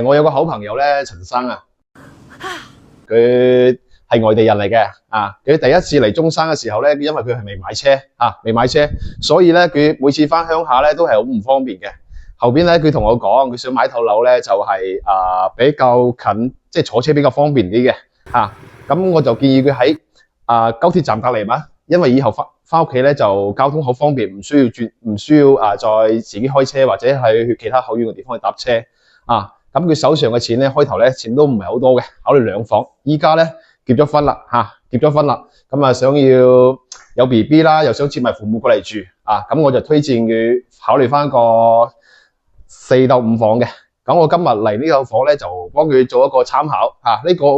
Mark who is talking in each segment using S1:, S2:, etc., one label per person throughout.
S1: 我有個好朋友咧，陳生啊，佢係外地人嚟嘅啊。佢第一次嚟中山嘅時候咧，因為佢係未買車啊，未買車，所以咧佢每次翻鄉下咧都係好唔方便嘅。後邊咧佢同我講，佢想買套樓咧就係比較近，即係坐車比較方便啲嘅啊。咁我就建議佢喺高鐵站隔離嘛，因為以後翻屋企咧就交通好方便，唔需要再自己開車或者去其他好遠嘅地方去搭車啊。咁佢手上嘅錢咧，開頭咧錢都唔係好多嘅，考慮兩房。依家咧結咗婚啦嚇，結咗婚啦，咁想要有 BB 啦，又想接埋父母過嚟住啊，咁我就推薦佢考慮翻個4到5房嘅。咁我今日嚟呢個房咧，就幫佢做一個參考嚇。呢個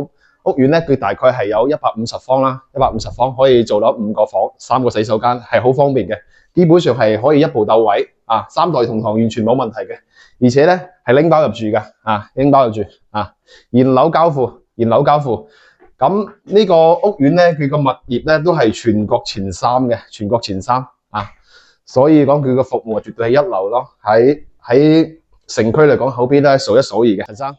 S1: 屋苑咧，佢大概係有150方啦，150方可以做到5個房、3個洗手間，係好方便嘅。基本上係可以一步到位啊，3代同堂完全冇問題嘅。而且咧係拎包入住嘅啊，拎包入住啊，現樓交付，現樓交付。咁呢個屋苑咧，佢個物業咧都係全國前3嘅，全國前3啊，所以講佢個服務絕對係一流咯。喺城區嚟講，後邊咧數一數二嘅。陳生，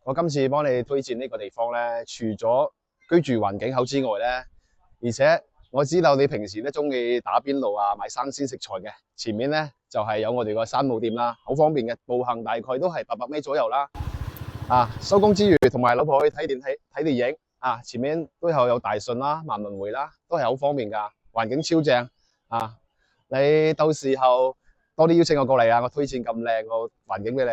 S1: 我今次幫你推薦呢個地方咧，除咗居住環境好之外咧，而且我知道你平時都中意打邊爐啊，買生鮮食材嘅。前面咧就係有我哋個山姆店啦，好方便嘅，步行大概都係800米左右啦。啊，收工之餘同埋老婆去睇電影啊，前面都有大順啦、萬文匯啦，都係好方便噶，環境超正啊！你到時候多啲邀請我過嚟啊，我推薦咁靚個環境俾你。